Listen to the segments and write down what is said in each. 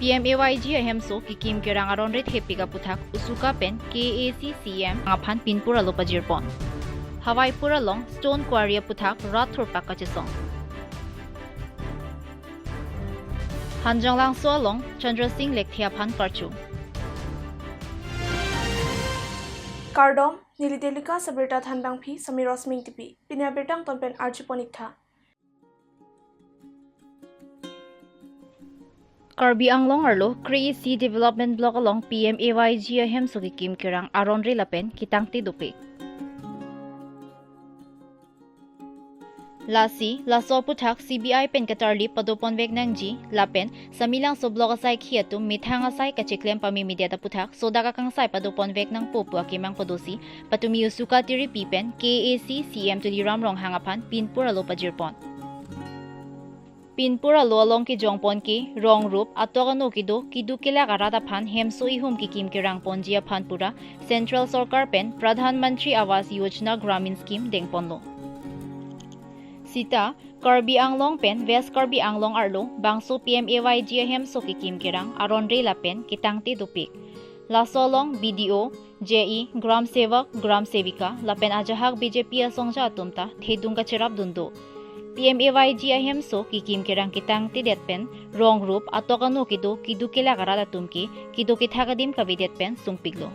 PMAYG ahemso kikim kerang aron ret hepiga puthak usuka pen KACCM ngaphan pinpura lopajirpon Hawai pura long stone quarry puthak rathur pakachesong Hanjanglang solong Chandra Singh lekthia phan karchu Kardom Nilidelika Sabrita Thandang Phi Samir Rosming Tipi Pinya Bertang Tonpen Archiponikha Karbi Anglong arlo KAC Development Block along PMAYG ahemso kikim kerang aron re lapen kitangti dupi Lasi laso puthak CBI pen katarli padopon vegnangji lapen samilang so blog asai khiatu mithang asai kachiklem pamimidia ta puthak sodaka kang sai padopon vegnang popu akimang podosi patumi usuka tiri pipen KAC CM to liram rong hangapan pinpura lo pajirpon Pinpura lo along ki jongpon ki rong rup atogano kidu kila karata phan hemso ihum ki kim kirang ponjia phanpura Central Sarkar pen Pradhan Mantri Awas Yojana Gramin Scheme dengpon lo Sita Karbi Anglong pen West Karbi Anglong arlo bangso PMAYG hemso ki kim kirang aron re lapen kitangti dupik Lasolong BDO JE Gram Sevak Gram Sevika lapen ajahak BJP asongja tumta thedunga cherap dundo PMAYG ahemso kikim kerang kitang tidet pen rong rup atokano kidu kila karada tumki kidu kithagadim kavidet pen sungpiglo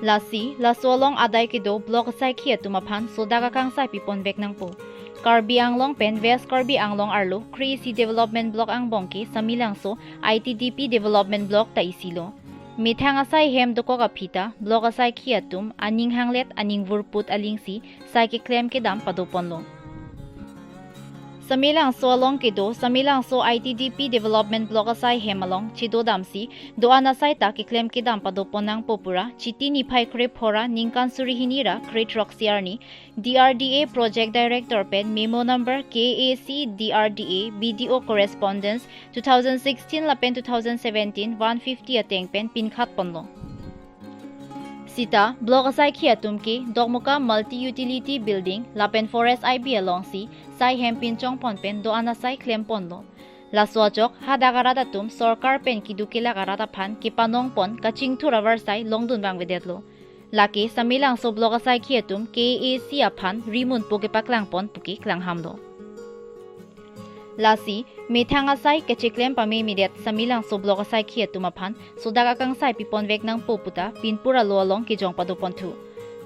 Lasi lasolong aday kido blok sai khia tumaphan sodaga kang sai pipon vek nang po Karbi Anglong pen West Karbi Anglong arlo KAC Development Block ang bongki samilangso ITDP Development Block ta isilo Mithang asai hem doko kapita blok asai khia tum aning hanglet aning vurput alingsi sai ki claim ke dam padoponlo Samilang so along kido samilang so ITDP Development Block asai hemalong chido damsi doana sai ta ki claim kidam padoponang popura chiti ni phai krep hora ningkan surihinira crate roxiarni DRDA Project Director pen memo number KAC DRDA BDO correspondence 2016 lapen 2017 150 ateng pen pinkhat ponlo Sita blok asai khia tumki dogmuka multi utility building lapen forest IB along si sai hempin chongpon pen do anasai klem ponlo laswajok hadagarada tum sarkar pen kidukila garata phan kipanong pon kaching thura varsai longdun bang vedetlo laki samilang so blok asai khia tum KAC aphan rimun poke paklang pon puki klang hamlo Lasi mithang asai kechiklem pami midet samilang so blok asai khia tumaphan sodaga kang sai pipon vek nang poputa pinpura lo along ki jong padopon thu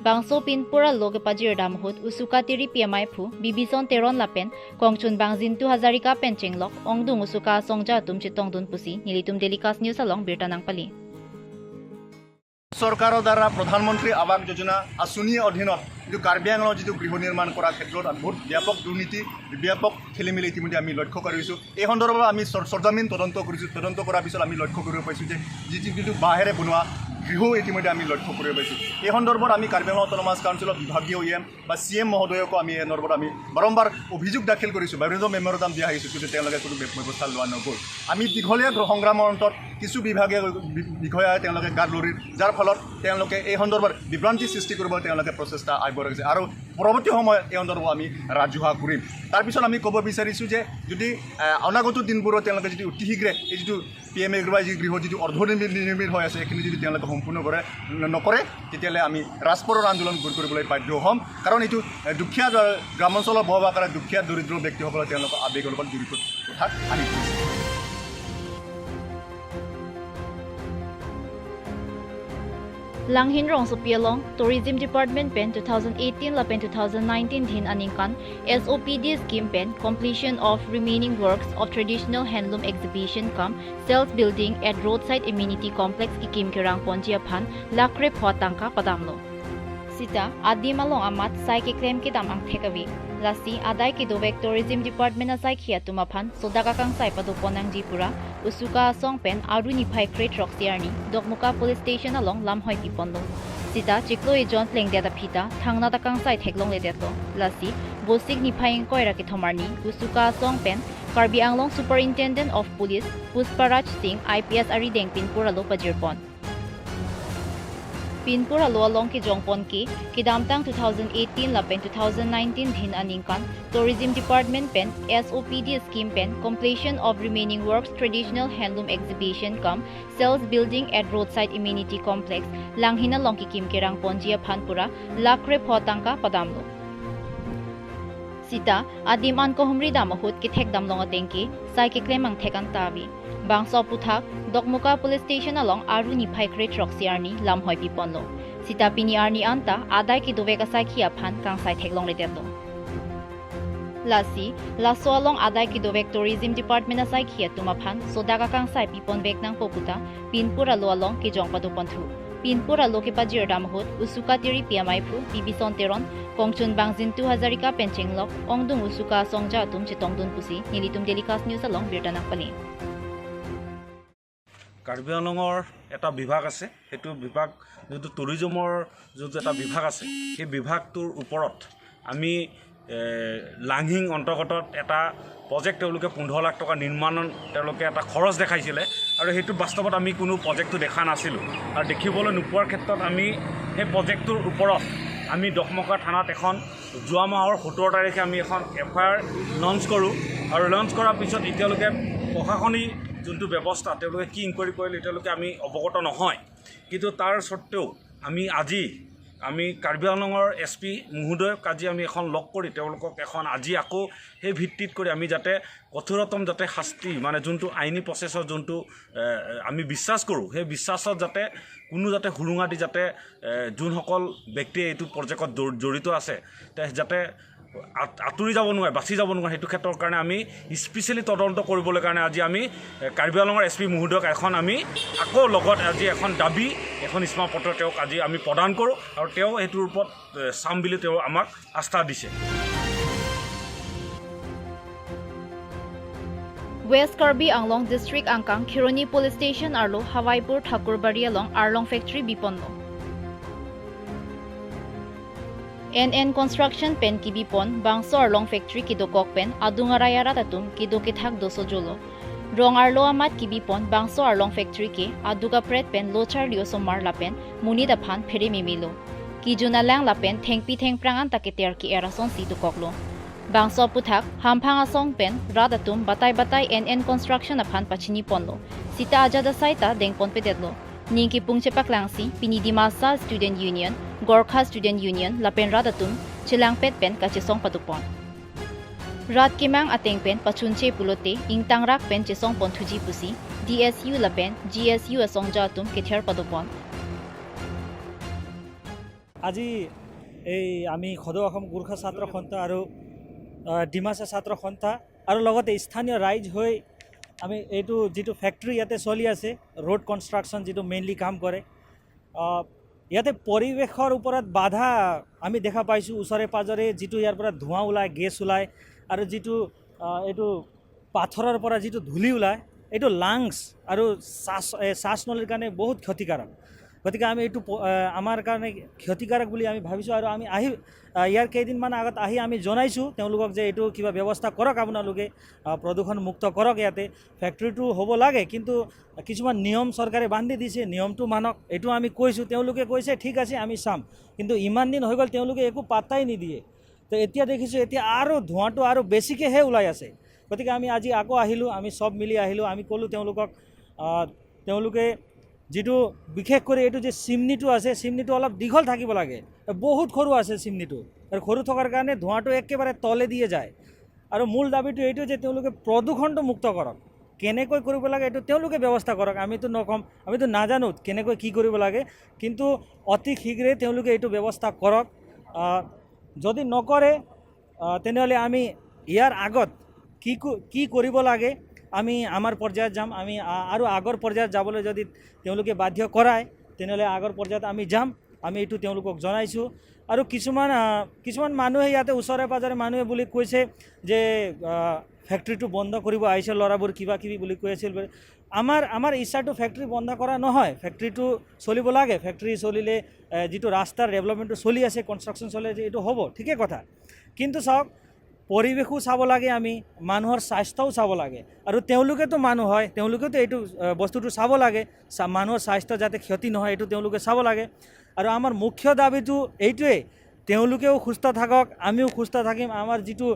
bangso pinpura lo ke pajir damhut usuka tiri PMI phu bibison teron lapen kongchun bangjin 2000 ka penching lok ongdung usuka songja tum chitong dun pusi nilitum delikas news along birtanang pali সৰকাৰৰ দ্বাৰা প্ৰধানমন্ত্ৰী আৱাস যোজনা আঁচনিৰ অধীনত যিটো কাৰ্বি আংলঙত যিটো গৃহ নিৰ্মাণ কৰাৰ ক্ষেত্ৰত বহুত ব্যাপক দুৰ্নীতি ব্যাপক খেলিমেলি ইতিমধ্যে আমি লক্ষ্য কৰিছোঁ এই সন্দৰ্ভত আমি সৰজমিন তদন্ত কৰিছোঁ তদন্ত কৰাৰ পিছত আমি লক্ষ্য কৰিব পাইছোঁ যে যিটো বাঁহেৰে বনোৱা গৃহ ইতিমধ্যে আমি লক্ষ্য কৰিব পাইছোঁ এই সন্দৰ্ভত আমি কাৰ্বি আংলং অট'নমাছ কাউন্সিলৰ বিভাগীয় বা CM মহোদয়কো আমি এই সন্দৰ্ভত আমি বাৰম্বাৰ অভিযোগ দাখিল কৰিছোঁ বিভিন্ন মেমৰেণ্ডাম দিয়া আহিছোঁ কিন্তু তেওঁলোকে কোনো ব্যৱস্থা লোৱা নগ'ল আমি দীঘলীয়া সংগ্ৰামৰ অন্তত কিছু বিভাগীয় বিষয়াই তেওঁলোকে গাত লৰি যাৰ ফলত তেওঁলোকে এই সন্দৰ্ভত বিভ্ৰান্তি সৃষ্টি কৰিব তেওঁলোকে প্ৰচেষ্টা আগবঢ়াইছে আৰু পৰৱৰ্তী সময়ত এই সন্দৰ্ভত আমি ৰাজহুৱা কৰিম তাৰপিছত আমি ক'ব বিচাৰিছোঁ যে যদি অনাগত দিনবোৰত তেওঁলোকে যদি অতি শীঘ্ৰে এই যিটো PMAYG গৃহ যিটো অৰ্ধনিৰ্মিত হৈ আছে এইখিনি যদি তেওঁলোকে সম্পূৰ্ণ নকৰে তেতিয়াহ'লে আমি ৰাজপথৰ আন্দোলন কৰিবলৈ বাধ্য হ'ম কাৰণ এইটো দুখীয়া গ্ৰামাঞ্চলৰ বসবাসকাৰী দুখীয়া দৰিদ্ৰ ব্যক্তিসকলে তেওঁলোকৰ আৱেগৰ লগত জড়িত কথা আনি পৰিছে Langhin rong sopialong Tourism Department pen 2018 lapen 2019 din aningkan SOPD scheme pen completion of remaining works of traditional handloom exhibition cum sales building at roadside amenity complex ikim kirang ponjia phan lakre photangka padamlo Sita adimalong amat sai ke claim ki damang thekawi lasi adai ki dovek tourism department asai khia tumaphan sodaka kang sai paduponang jipura usuka song pen aruni phai crate roxiarni dokmuka police station along lamhoi piponlo Sita chikloi john pleng data phita thangna ta kang sai theklong le detlo lasi bosik ni phai koira ki thomarni usuka song pen Karbi Anglong Superintendent of Police Pusparaj Singh IPS ari dengpin puralo pajirpon Pinpur along ki jongpon ki kidamtang 2018 lapen 2019 din aningkan Tourism Department pen SOPD scheme pen completion of remaining works traditional handloom exhibition sales building at roadside amenity complex langhina longki kim kirang ponjia phanpura lakre photangka padamlo Sita adiman ko humri damahut ki thek damlong atengki sai ki klemang thekan tabi Bangso puthak Dokmuka police station along Aruni Paikre Troxiarni Lamhoi Piponlo Sita pini arni anta adai ki doveka sai khia phan kang sai theklong redetlo Lasi laso along adai ki dovek tourism department asai khia tumaphan sodaga kang sai pipon bek nang poputa pinpura lo along ki jongpadu panthu Pinpura loke pajir damhut usuka tiri PMI pu bibison teron kongchun bangjin 2000 penchenglok ongdung usuka songja tum chitongdun pusi nilitum delicast news along birtanak pali Karbi আংলঙৰ এটা বিভাগ আছে সেইটো বিভাগ যিটো টুৰিজমৰ যিটো এটা বিভাগ আছে সেই বিভাগটোৰ ওপৰত আমি লাংহিং অন্তৰ্গত এটা প্ৰজেক্ট তেওঁলোকে 15 লাখ টকা নিৰ্মাণ তেওঁলোকে এটা খৰচ দেখাইছিলে আৰু সেইটো বাস্তৱত আমি কোনো প্ৰজেক্টটো দেখা নাছিলোঁ আৰু দেখিবলৈ নোপোৱাৰ ক্ষেত্ৰত আমি সেই প্ৰজেক্টটোৰ ওপৰত আমি দহমকা থানাত এখন যোৱা মাহৰ 17 তাৰিখে আমি এখন FIR লঞ্চ কৰোঁ আৰু লঞ্চ কৰাৰ পিছত এতিয়ালৈকে প্ৰশাসনিক যোনটো ব্যৱস্থা তেওঁলোকে কি ইনকুৱাৰী কৰিলে এতিয়ালৈকে আমি অৱগত নহয় কিন্তু তাৰ সত্ত্বেও আমি কাৰ্বি আংলঙৰ SP মহোদয়ক আজি আমি এখন লগ কৰি তেওঁলোকক এখন আজি আকৌ সেই ভিত্তিত কৰি আমি যাতে কঠোৰতম যাতে শাস্তি মানে যোনটো আইনী প্ৰচেছৰ যোনটো আমি বিশ্বাস কৰোঁ সেই বিশ্বাসত যাতে কোনো যাতে হুৰুঙা দি যাতে যোনসকল ব্যক্তিয়ে এইটো প্ৰজেক্টত জড়িত আছে যাতে আঁতৰি যাব নোৱাৰে বাচি যাব নোৱাৰে সেইটো ক্ষেত্ৰৰ কাৰণে আমি স্পেচিয়েলি তদন্ত কৰিবলৈ কাৰণে আজি আমি কাৰ্বি আংলঙৰ SP মহোদয়ক এখন আমি আকৌ লগত আজি এখন দাবী এখন স্মাৰকপত্ৰ তেওঁক আজি আমি প্ৰদান কৰোঁ আৰু তেওঁ এইটোৰ ওপৰত চাম বুলি তেওঁ আমাক আস্থা দিছে West Karbi Anglong District Angkang Khironi Police Station Arlo Hawaipur Thakurbari along Arlong Factory Biponlo NN Construction Pen Kibipon Bangso Arlong Factory Kidokok Pen Adungarayara Tatum Kidokithak Dosojolo Rong Arlo Amat Kibipon Bangso Arlong Factory Ke Aduga Pret Pen Lochar Liosomar Lapen Munida Phan Phere Mimilo Kijuna Lang Lapen Thengpi Thengprangan Taketer Ki Erason Situkoklo Bangso Puthak Hamphang Asong Pen Radatum Batay NN Construction Aphan Pachini Ponlo Sita Ajada Saita Dengpon Pededlo Ningki Pungchepak Langsi Pinidimasa Student Union Gorkha Student Union Lapen Radatum Chilangpet Pen Kachisong Padupon Rat Kimang Ateng Pen Pachunche Pulote Ingtangrak Pen Chisong Pon Thuji Pusi DSU Lapen GSU Asong Jatum Kether Padupon আজি এই আমি সদৌ অসম গোৰ্খা ছাত্ৰ সন্থা আৰু ডিমাচা ছাত্ৰ সন্থা আৰু লগতে স্থানীয় ৰাইজ হৈ আমি এইটো যেটো ফ্যাক্টৰী ইয়াতে চলি আছে ৰোড কনষ্ট্ৰাকশন যেটো মেইনলি কাম কৰে ইয়াতে পৰিৱেশৰ ওপৰত বাধা আমি দেখা পাইছো ওচৰে পাজৰে যেটো ইয়াৰ পৰা ধোঁৱা ওলায় গেছ ওলায় আৰু যেটো এইটো পাথৰৰ পৰা যেটো ধূলি ওলায় এইটো লাংছ আৰু শ্বাসনলীৰ কাৰণে বহুত ক্ষতিকাৰক গতিকে আমি এইটো আমাৰ কাৰণে ক্ষতিকাৰক বুলি আমি ভাবিছো আৰু আমি ইয়াৰ কেইদিনমান আগত আমি জনাইছো তেওঁলোকক যে এইটো কিবা ব্যৱস্থা কৰক আপোনালোকে প্ৰদূষণ মুক্ত কৰক ইয়াতে ফ্যাক্টৰীটো হ'ব লাগে কিন্তু কিছুমান নিয়ম চৰকাৰে বান্ধি দিছে নিয়মটো মানক এইটো আমি কৈছো তেওঁলোকে কৈছে ঠিক আছে আমি চাম কিন্তু ইমান দিন হৈ গ'ল তেওঁলোকে একো পাত্তাই নিদিয়ে তো এতিয়া দেখিছো এতিয়া আৰু ধোঁৱাটো আৰু বেছিকে হে ওলাই আছে গতিকে আমি আজি আকৌ আহিলো আমি সব মিলি আহিলো আমি ক'লো তেওঁলোকক তেওঁলোকে যেটো বিশেষ কৰি এইটো যে চিমনিটো আছে চিমনিটো অলপ দীঘল থাকিব লাগে বহুত সৰু আছে চিমনিটো আৰু সৰু থকাৰ কাৰণে ধোঁৱাটো একেবাৰে তলে দিয়ে যায় আৰু মূল দাবীটো এইটো যে তেওঁলোকে প্ৰদূষণটো মুক্ত কৰক কেনেকৈ কৰিব লাগে এইটো তেওঁলোকে ব্যৱস্থা কৰক আমিতো নকম আমিতো নাজানো কেনেকৈ কি কৰিব লাগে কিন্তু অতি শীঘ্ৰে তেওঁলোকে এইটো ব্যৱস্থা কৰক যদি নকৰে তেনেহলে আমি ইয়াৰ আগত কি কৰিব লাগে আমি আমাৰ পৰ্যায়ত যাম আমি আৰু আগৰ পৰ্যায়ত যাবলৈ যদি তেওঁলোকে বাধ্য কৰায় তেনেহলে আগৰ পৰ্যায়ত আমি যাম আমি এইটো তেওঁলোকক জনাইছো আৰু কিছুমান মানুহে ইয়াতে ওচৰে পাজৰে মানুহে বুলি কৈছে যে ফ্যাক্টৰীটো বন্ধ কৰিব আহিছে লৰাবোৰ কিবা কিবি বুলি কৈছিল আমাৰ ইচ্ছাটো ফ্যাক্টৰী বন্ধ কৰা নহয় ফ্যাক্টৰীটো চলিব লাগে ফ্যাক্টৰী চলিলে যেটো ৰাস্তাৰ ডেভেলপমেন্টটো চলি আছে কনষ্ট্ৰাকশন চলি আছে এইটো হ'ব ঠিকে কথা কিন্তু চাওক পৰিৱেশো চাব লাগে আমি মানুহৰ স্বাস্থ্যও চাব লাগে আৰু তেওঁলোকেতো মানুহ হয় তেওঁলোকেতো এইটো বস্তুটো চাব লাগে মানুহৰ স্বাস্থ্য যাতে ক্ষতি নহয় এইটো তেওঁলোকে চাব লাগে আৰু আমাৰ মুখ্য দাবীটো এইটোৱে, তেওঁলোকেও সুস্থ থাকক, আমিও সুস্থ থাকিম, আমাৰ যিটো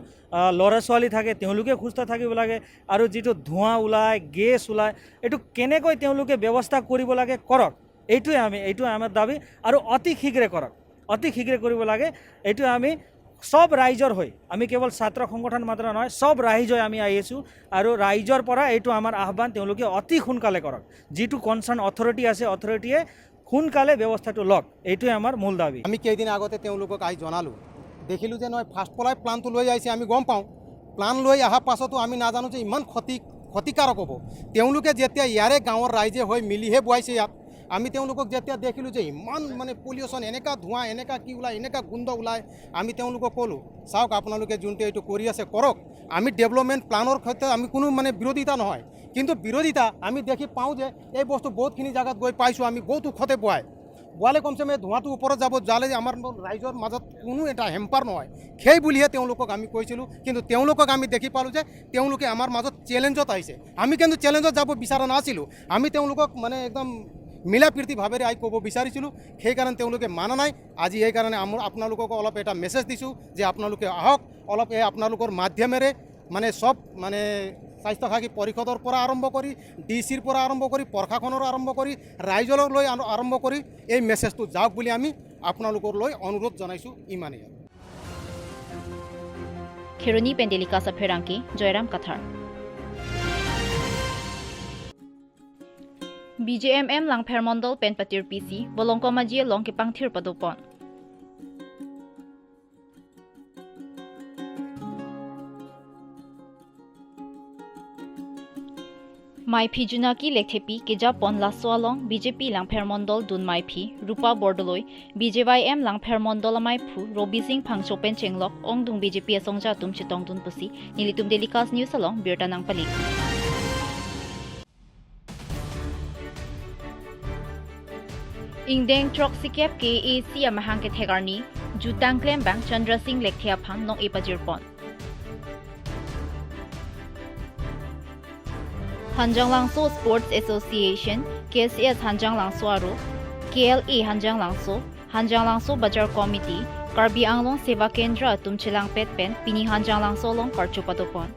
ল'ৰা ছোৱালী থাকে তেওঁলোকে সুস্থ থাকিব লাগে, আৰু যিটো ধোঁৱা ওলায়, গেছ ওলায়, এইটো কেনেকৈ তেওঁলোকে ব্যৱস্থা কৰিব লাগে কৰক, এইটোৱে আমাৰ দাবী, আৰু অতি শীঘ্ৰে কৰক, অতি শীঘ্ৰে কৰিব লাগে। এইটোৱে আমি সব ৰাইজৰ হৈ, আমি কেৱল ছাত্ৰ সংগঠন মাত্ৰ নহয়, সব ৰাইজ হৈ আমি আহিছোঁ, আৰু ৰাইজৰ পৰা এইটো আমাৰ আহ্বান, তেওঁলোকে অতি সোনকালে কৰক, যিটো কনচাৰ্ণ অথৰিটি আছে অথৰিটিয়ে সোনকালে ব্যৱস্থাটো লওক, এইটোৱে আমাৰ মূল দাবী। আমি কেইদিন আগতে তেওঁলোকক আহি জনালোঁ, দেখিলোঁ যে নহয় ফাৰ্ষ্ট পলাই প্লানটো লৈ আহিছে, আমি গম পাওঁ, প্লান লৈ অহাৰ পাছতো আমি নাজানো যে ইমান ক্ষতিকাৰক হ'ব। তেওঁলোকে যেতিয়া ইয়াৰে গাঁৱৰ ৰাইজে হৈ মিলিহে বোৱাইছে ইয়াত, আমি তেওঁলোকক যেতিয়া দেখিলোঁ যে ইমান মানে পলিউশ্যন, এনেকুৱা ধোঁৱা, এনেকুৱা কি ওলায়, এনেকুৱা গোন্ধ ওলায়, আমি তেওঁলোকক ক'লোঁ চাওক আপোনালোকে যোনটো এইটো কৰি আছে কৰক, আমি ডেভেলপমেণ্ট প্লানৰ সৈতে আমি কোনো মানে বিৰোধিতা নহয়, কিন্তু বিৰোধিতা আমি দেখি পাওঁ যে এই বস্তু বহুতখিনি জেগাত গৈ পাইছোঁ, আমি বহুত ওখতে বোৱালে কমচে কম এই ধোঁৱাটো ওপৰত যাব, যালে আমাৰ ৰাইজৰ মাজত কোনো এটা হেম্পাৰ নহয়, সেই বুলিহে তেওঁলোকক আমি কৈছিলোঁ। কিন্তু তেওঁলোকক আমি দেখি পালোঁ যে তেওঁলোকে আমাৰ মাজত চেলেঞ্জত আহিছে, আমি কিন্তু চেলেঞ্জত যাব বিচৰা নাছিলোঁ, আমি তেওঁলোকক মানে একদম মিলা প্ৰীতি ভাৱেৰে আহি ক'ব বিচাৰিছিলোঁ, সেইকাৰণে তেওঁলোকে মানা নাই। আজি সেইকাৰণে আপোনালোকক অলপ এটা মেছেজ দিছোঁ যে আপোনালোকে আহক, অলপ এই আপোনালোকৰ মাধ্যমেৰে মানে সব মানে স্বাস্থ্যসাক্ষী পৰিষদৰ পৰা আৰম্ভ কৰি ডিচিৰ পৰা আৰম্ভ কৰি প্ৰশাসনৰ আৰম্ভ কৰি ৰাইজলৈ আৰম্ভ কৰি এই মেছেজটো যাওক বুলি আমি আপোনালোকলৈ অনুৰোধ জনাইছোঁ, ইমানেই। Kheroni পেণ্ডেলিকা চাফেৰাংকি, Jairam Kathar. BJMM Langpher Mondol Penpatir PC, Bolongkomaji Longkipangthir Padopon. Maipi Junaki Lekthepi Keja Pon Laswalong BJP Langpher Mondol Dun Maipi Rupa Bordoloi BJYM Langpher Mondol Maipu Robi Singh Phangchopen Chenglok Ongdung BJP Asongja Tum Chitong Dun Pusi Nilitum Delikas News Along Birta Nang Pali. Ingdeng Trok Sikep KAC Amahang Kethegarni Jutang Klembang Chandra Singh Lekthea Phan Long Epajirpon. Hanjang Langso Sports Association KCS Hanjang Langso Aro KLA Hanjang Langso Bajar Committee Karbi Anglong Seva Kendra Tumchilang Petpen Pini Hanjang Langso Long Karchupadopon.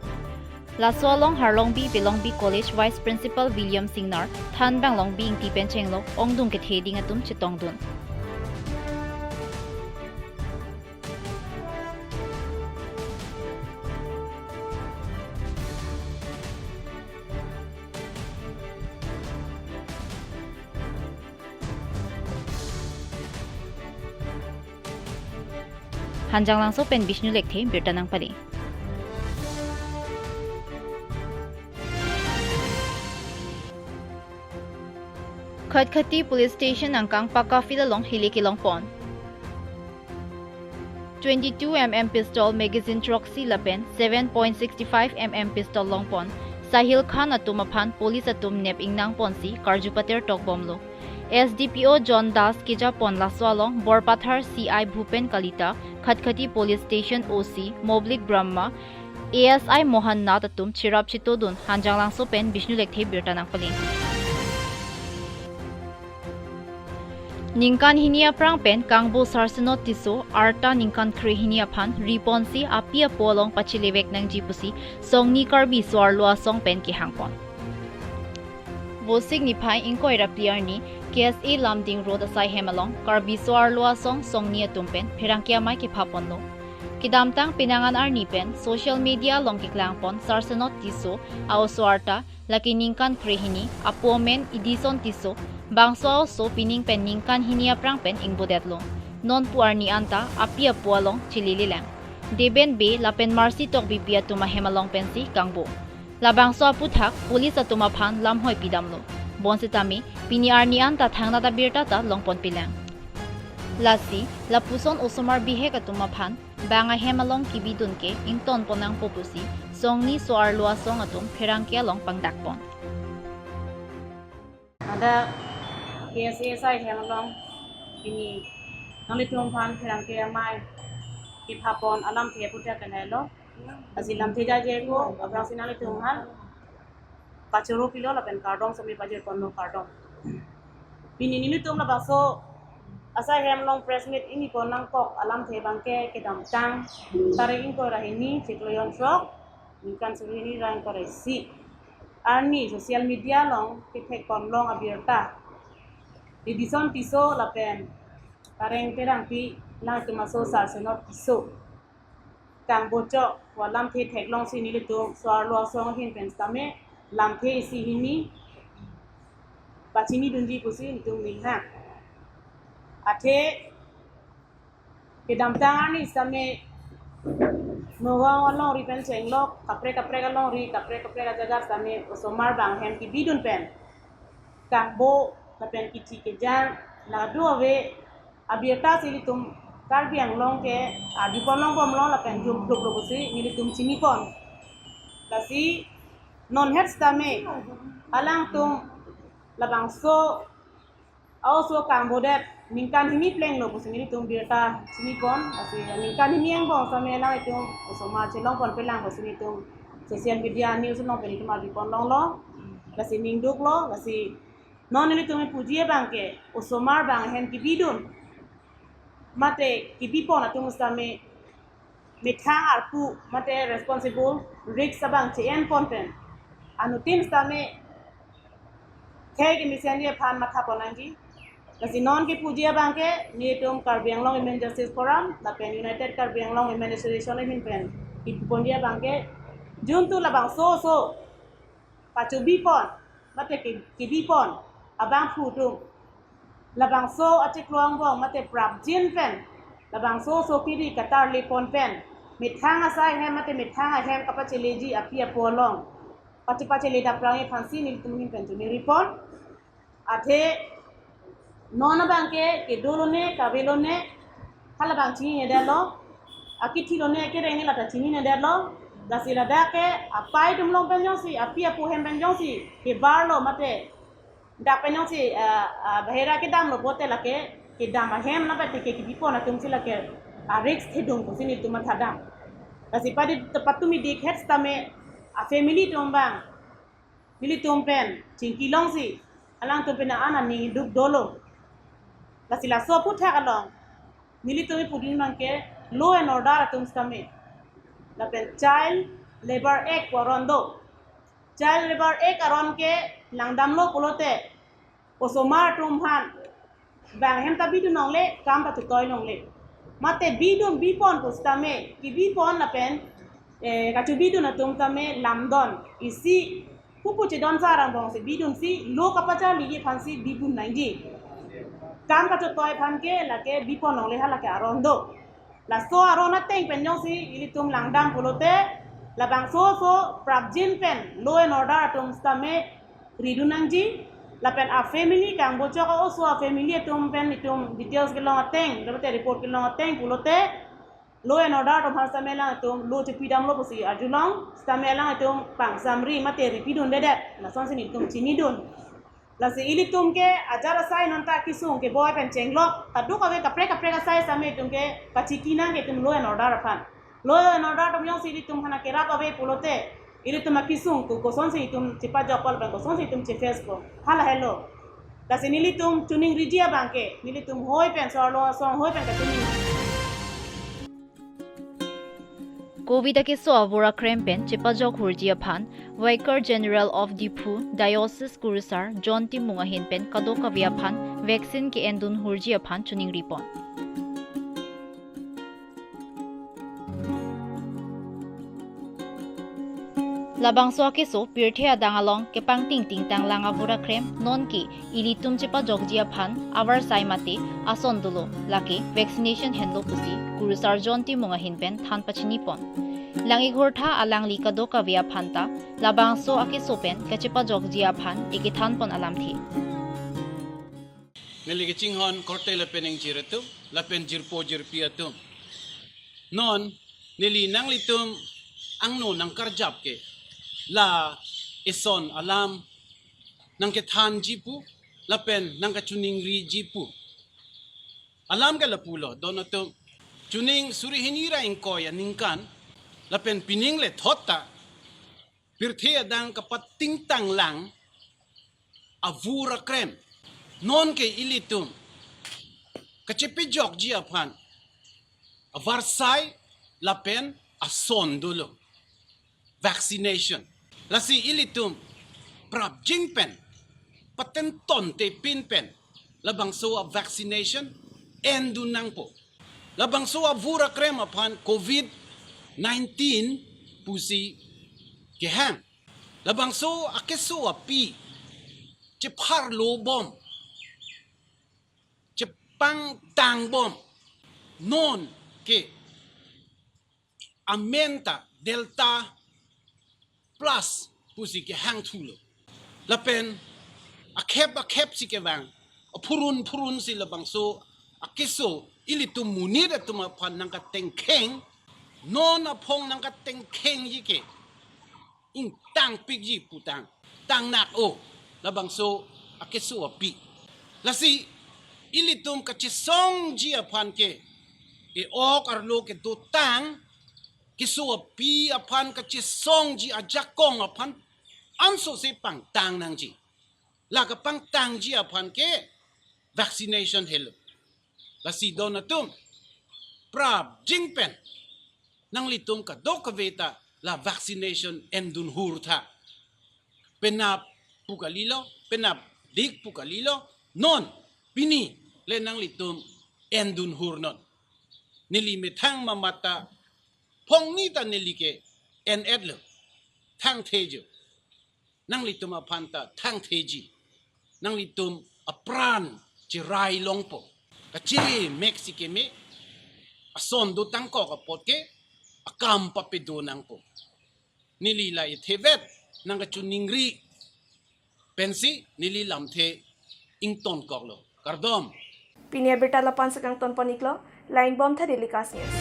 Laswalong Harlongbi Bilongbi College Vice Principal William Singnar Thanbang Longbi Ingti Penchenglo Ongdung Ketheding Atum Chitongdun. Hanjang Langso Pen Bishnu Lekthe Birtanang Pali. Khatkhati Police Station Angkang Pakafila Long Hilikilong Pon. 22mm pistol magazine Troxy Lapen 7.65 mm pistol Long Pon. Sahil Khan Atumapan Police Atum Nep Ingnang Ponsi Karjupater Tokbomlo. SDPO John Das Kija Pon Laswalong Borpathar CI Bhupen Kalita Khatkhati Police Station OC Moblik Brahma ASI Mohan Nath Atum Chirap Chitodun Hanjang Langso Pen Bishnu Lekthe Birtanang Pali. Ningkan hinia prang pen kangbo sarsenot tiso arta ningkan kre hinia phan riponsi apia polong pachilewek nang jipusi songni karbi swarloa song pen ki hangpon. Bosig ni phai ingkoi rapiar ni KSA Lamding Road asai hemalong karbi swarloa songni atumpen phirangkia mai ki phaponlo. Kidamtang pinangan arni pen social media long kiklangpon sarsenot tiso ao swarta laki ningkan kre hini apomen idison tiso Bangswao so pining pen ningkan hinia prang pen ingbodetlo. Non puarni anta apia pualong chilililang. Deben be lapen marsi tok bipia tuma hemalong pensi kangbo. La bangswa puthak pulis atuma phan lamhoi pidamlo. Bonsitami pini arni anta thangna da birta ta longpon pilang. Lasi la puson osomar bihe katuma phan banga hemalong kibidunke ington ponang popusi songni soarlua song atum pherangkia long pangdakpon. Ada KSI Hemalong ini nang litung phan phirangke amai ki phapon anam the puta kanelo asilam theja je ko abrang sinang litung han pachoro kilo lapen kardong sami pajir ponno kardong pini ni litung la baso asai hem long press meet ini ko nang kok alam the bangke ke dam tang tare in ko rahini cikloyon frog minkan surini rang ko resi arni social media long ke the kon long abierta di dison piso la pen kareng terang pi lang tu maso sar senot piso kang bocho walam the thek long sini le tu swar lo song hin pen stame lam the si hini pachini dunji pusi tu ni ha ate ke dam tang ni stame Noga long ri pen cheng lok kapre ka long ri kapre ka jaga stame osomar bang hem ki bidun pen kang bo la pen ki ti ke jan la do ave abierta sili tum karbiang long ke adi pon long bom long la pen jum blok si ni tum chini pon kasi non het stame alang tum labang so also kambodet mingkan himi pleng lo pusi ni tum bierta chini pon kasi mingkan himi ang bong stame la tum osomar chelong pon pelang pusi ni tum social media news long pe ni tum adi pon long lo kasi ningduk lo kasi non ni tum pujie bangke osomar bang hen ki bidun mate kibipon atung stame mithang arpu mate responsible risk sabang chen content anutin stame kege misania phan matha ponangi kasi non ki pujia bangke ni tum karbiang long women justice forum la pen united karbiang long women association hin pen ipondia bangke juntu labang so pachu bipon mate kibipon abang futung labang so achik luang bong mate prap jin pen labang so kiri katar le pon pen mithang asai he mate mithang hem kapacheleji apia polong pachele da prang phansi ni tumin pen tu ni report athe nona bangke ke dolone kabelone hala bang chi ne dalo akiti lone ke reni lata chini ne dalo dasila dake apai dum long pen yosi apia po hem pen yosi ke barlo mate dapenyong si bahera ke dam lo bote lake ke dam hem na bate ke bipona tum sila ke rex thedung ko sini tum thadam kasi padi tepat tumi dik het stame a family tombang mili tumpen chinki long si alang tumpen ana ni duk dolo kasi la so putha kalong mili tumi pudin bangke law and order tum stame la pen child labor act warondo child labor act aron ke langdam lo pulote osomar tumhan bang hem ta bidu nong le kam ta toy nong le mate bidun bipon postame ki bipon na pen ka chu bidu na tum tame lamdon isi pupu che don sarang bong se bidun si lo ka pacha li phansi bibun nangi kam ka toy phan ke la ke bipon nong le hala ke arondo la so arona teng pen nyong si ili tum langdam pulote la bang so prabjin pen law and order tum stame ridunangji la pen a family kang bocho ko so a family tum pen tum details ke long ateng dabate report ke long ateng pulote law and order tum hasta mela tum lo che pidam lo posi ajulong stamela tum pang samri mate ripidun dedet la son sini tum chini dun la se ili tum ke ajara sai nanta kisung ke boy pen chenglok adu ka kapre ka sai same tum ke kachikina ke tum law and order phan law and order tum yong sili tum hana kera ka be pulote ili tum kisung ku koson si tum chipa jopal ban koson si tum che facebook hala hello kasi nili tum tuning rijia bangke nili tum hoi pen sorlo song hoi pen ka tuning COVID ke so avora krempen chepajok hurjia phan Vicar General of Dipu Diocese Kurusar John Timunga hinpen kadokavia phan vaccine ke endun hurjia phan chuning ripon labang so ke so pirthe adangalong ke pang ting tang langa vura krem non ki ilitum chepajok jia phan avar sai mate ason dulo lake vaccination henlo pusi Kurusar John Timunga hinpen than pachini pon langi ghortha alang li kadokavia phanta labang so ake sopen ke chepajok jia phan eke than pon alam thi ngeli ke chinghon korte la peneng jiratu la pen jirpo jirpiatu non nili nang litum ang no nang karjap ke la ison alam nang ke than jipu la pen nang ka chuning ri jipu alam ke la pulo donatum chuning suri hinira inkoya ningkan la pen pining le thotta pirthia dang ka pating tang lang avura krem non ke ilitum kachipi jok ji apan avarsai lapen ason dulu vaccination lasi ilitum prap jingpen paten ton te pinpen labang so a vaccination endu nang po labang so a vura krem apan covid 19 pusi kehang labang so akeso api chepar lo bom chepang tang bom non ke amenta delta plus pusi ke hang thulo lapen akep si ke bang purun si labang so akeso ilitum munida tuma pan nang ka tengkeng non apong nang ka tengkeng yike in tang pigi putang tang nak o labang so akeso api lasi ilitum kachisong ji apan ke e ok arlo ke do tang kiso api apan kachisong ji ajakong apan anso se pang tang nang ji la ka pang tang ji apan ke vaccination hello lasi donatum prab jingpen nang litum ka do ka veta la vaccination endun hurtha penap pukalilo penap dik pukalilo non pini le nang litum endun hurnon nilimitang mamata pong nita nilike en edlo tang tejo nang litum apanta tang teji nang litum apran chirai longpo kachiri mexique me asondo tangko kapotke akam papedo nang po nilila itevet nang kachuningri pensi nililam the ington koklo kardom Pinia Berta Lapan Sakang Ton Poniklo, Line Bomb Tadilikas News.